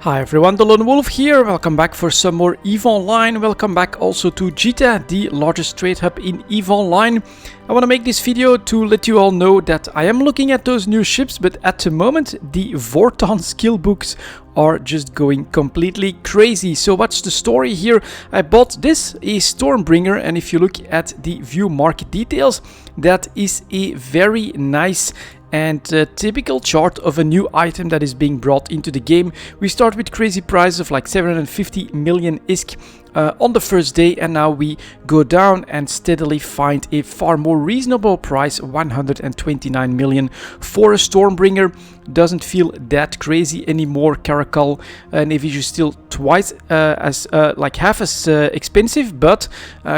Hi everyone, delonewolf here. Welcome back for some more EVE Online. Welcome back also to Jita, the largest trade hub in EVE Online. I want to make this video to let you all know that I am looking at those new ships, but at the moment the Vorton Skillbooks are just going completely crazy. So what's the story here? I bought this, a Stormbringer, and if you look at the view market details, that is a very nice and typical chart of a new item that is being brought into the game. We start with crazy price of like 750 million ISK on the first day, and now we go down and steadily find a far more reasonable price, 129 million for a Stormbringer. Doesn't feel that crazy anymore. Cargohold and Navy is still twice like half as expensive, but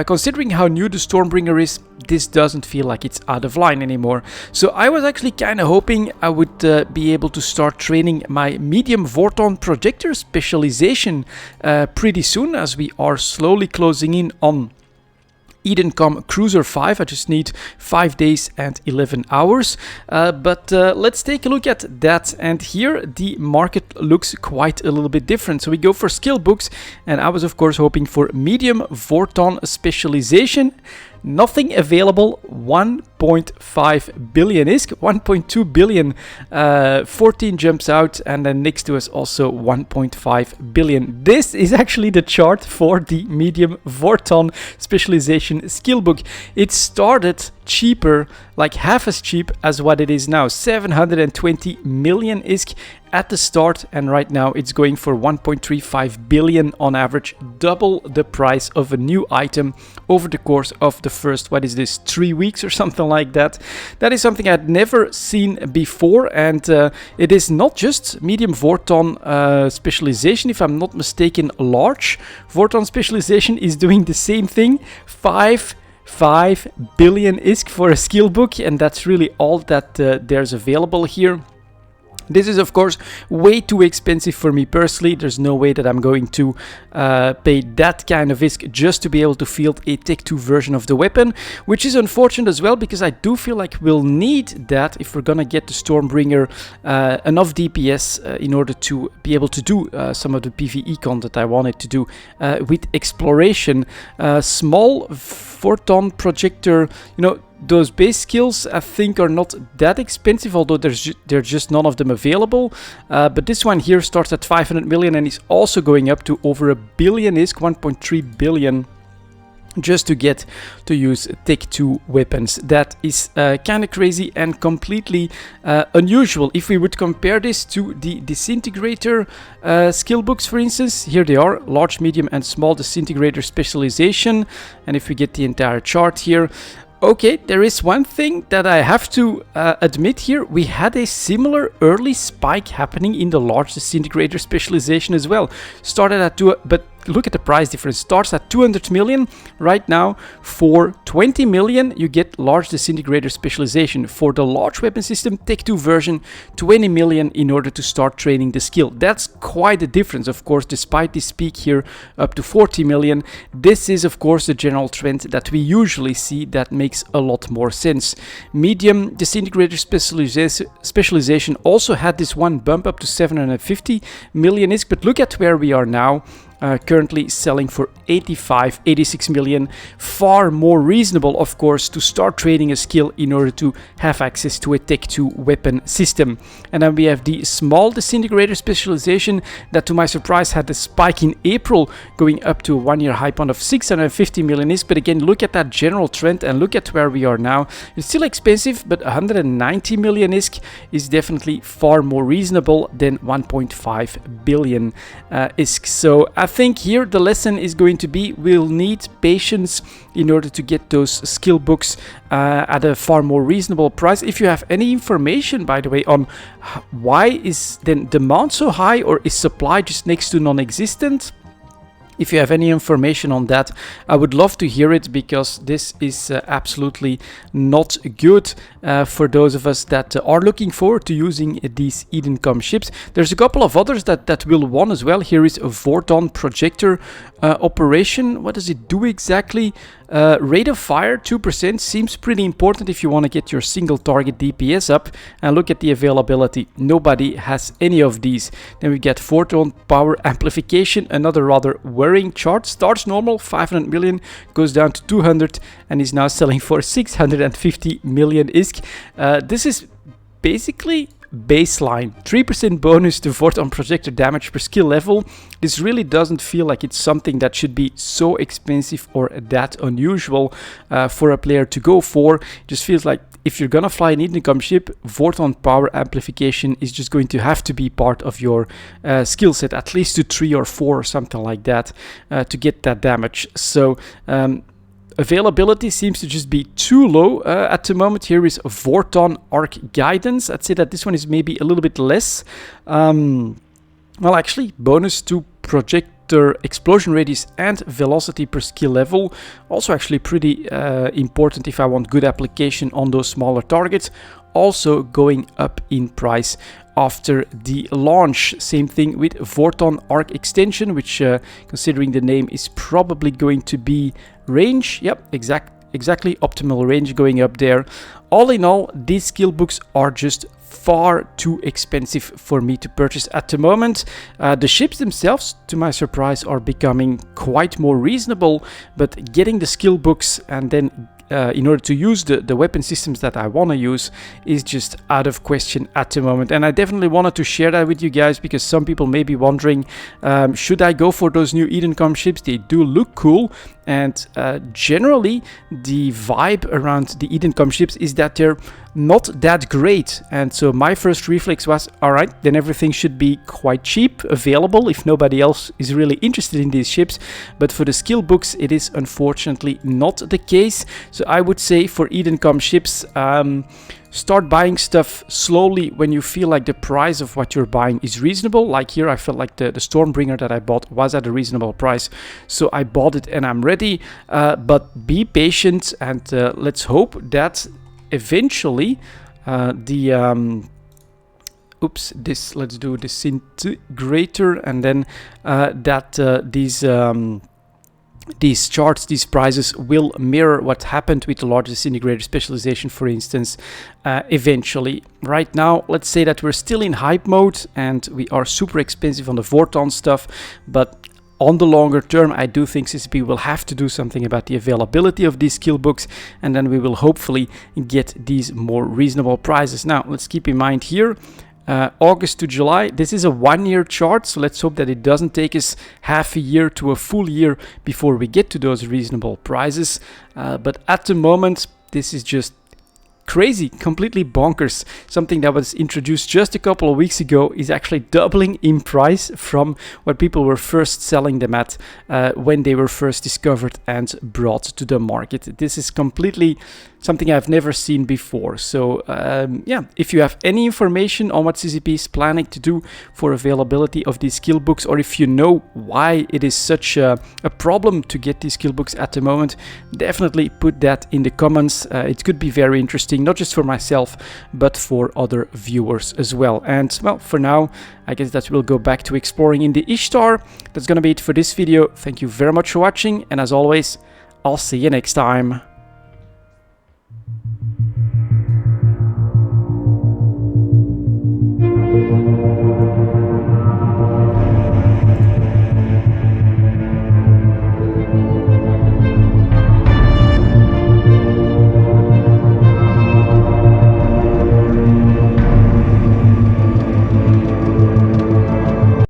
considering how new the Stormbringer is, this doesn't feel like it's out of line anymore. So I was actually kind of hoping I would be able to start training my medium Vorton projector specialization pretty soon, as we are slowly closing in on Edencom Cruiser 5. I just need 5 days and 11 hours. But let's take a look at that. And here the market looks quite a little bit different. So we go for skill books, and I was of course hoping for medium Vorton specialization. Nothing available. 1.5 billion ISK, 1.2 billion. 14 jumps out, and then next to us also 1.5 billion. This is actually the chart for the medium Vorton specialization skill book. It started cheaper, like half as cheap as what it is now. 720 million ISK at the start, and right now it's going for 1.35 billion on average, double the price of a new item over the course of the first, what is this, 3 weeks or something like that. That is something I'd never seen before, and it is not just medium Vorton specialization. If I'm not mistaken, large Vorton specialization is doing the same thing. 5 billion ISK for a skill book, and that's really all that there's available here. This is of course way too expensive for me personally. There's no way that I'm going to pay that kind of ISK just to be able to field a Tech 2 version of the weapon, which is unfortunate as well, because I do feel like we'll need that if we're gonna get the Stormbringer enough DPS in order to be able to do some of the PvE con that I wanted to do with exploration. Small Vorton projector, you know, those base skills I think are not that expensive, although there's just none of them available. But this one here starts at 500 million and is also going up to over 1 billion ISK, 1.3 billion, just to get to use Tech 2 weapons. That is kind of crazy and completely unusual. If we would compare this to the disintegrator skill books, for instance, here they are, large, medium and small disintegrator specialization. And if we get the entire chart here, okay, there is one thing that I have to admit here. We had a similar early spike happening in the large disintegrator specialization as well. Started at 2, but look at the price difference. Starts at 200 million. Right now, for 20 million, you get large disintegrator specialization. For the large weapon system Tech 2 version, 20 million in order to start training the skill. That's quite a difference, of course, despite this peak here up to 40 million. This is, of course, the general trend that we usually see. That makes a lot more sense. Medium disintegrator specialization also had this one bump up to 750 million ISK, but look at where we are now. Currently selling for 86 million. Far more reasonable, of course, to start trading a skill in order to have access to a Tech 2 weapon system. And then we have the small disintegrator specialization that, to my surprise, had a spike in April, going up to a 1-year high point of 650 million ISK. But again, look at that general trend and look at where we are now. It's still expensive, but 190 million ISK is definitely far more reasonable than 1.5 billion ISK. So I think here the lesson is going to be, we'll need patience in order to get those skill books at a far more reasonable price. If you have any information, by the way, on why is then demand so high, or is supply just next to non-existent, If you have any information on that, I would love to hear it, because this is absolutely not good for those of us that are looking forward to using these Edencom ships. There's a couple of others that will want as well. Here is a Vorton projector operation. What does it do exactly? Rate of fire 2% seems pretty important if you want to get your single target DPS up. And look at the availability. Nobody has any of these. Then we get Vorton power amplification, another rather worrying chart. Starts normal, 500 million, goes down to 200, and is now selling for 650 million ISK. This is basically baseline. 3% bonus to Vorton projector damage per skill level. This really doesn't feel like it's something that should be so expensive or that unusual for a player to go for. It just feels like if you're gonna fly an Edencom ship, Vorton power amplification is just going to have to be part of your skill set, at least to 3 or 4 or something like that, to get that damage. So availability seems to just be too low at the moment. Here is Vorton Arc Guidance. I'd say that this one is maybe a little bit less. Well, actually, bonus to projector explosion radius and velocity per skill level. Also actually pretty important if I want good application on those smaller targets. Also going up in price after the launch. Same thing with Vorton Arc Extension, which considering the name is probably going to be range. Yep, exactly optimal range going up there. All in all, these skill books are just far too expensive for me to purchase at the moment. The ships themselves, to my surprise, are becoming quite more reasonable, but getting the skill books and then in order to use the weapon systems that I want to use is just out of question at the moment. And I definitely wanted to share that with you guys, because some people may be wondering, should I go for those new Edencom ships? They do look cool, and generally the vibe around the Edencom ships is that they're not that great. And so my first reflex was, all right, then everything should be quite cheap, available if nobody else is really interested in these ships. But for the skill books, it is unfortunately not the case. So I would say for Edencom ships, start buying stuff slowly when you feel like the price of what you're buying is reasonable. Like here, I felt like the Stormbringer that I bought was at a reasonable price, so I bought it and I'm ready. But be patient, and let's hope that eventually let's do disintegrator, and then that these charts, these prices will mirror what happened with the large disintegrator specialization, for instance, eventually. Right now, let's say that we're still in hype mode and we are super expensive on the Vorton stuff, but on the longer term, I do think CCP will have to do something about the availability of these skill books, and then we will hopefully get these more reasonable prices. Now, let's keep in mind here, August to July, this is a 1-year chart, so let's hope that it doesn't take us half a year to a full year before we get to those reasonable prices. But at the moment, this is just crazy, completely bonkers. Something that was introduced just a couple of weeks ago is actually doubling in price from what people were first selling them at when they were first discovered and brought to the market. This is completely something I've never seen before. So yeah, if you have any information on what CCP is planning to do for availability of these skill books, or if you know why it is such a problem to get these skill books at the moment, definitely put that in the comments. It could be very interesting, not just for myself, but for other viewers as well. And well, for now, I guess that we'll go back to exploring in the Ishtar. That's gonna be it for this video. Thank you very much for watching, and as always, I'll see you next time.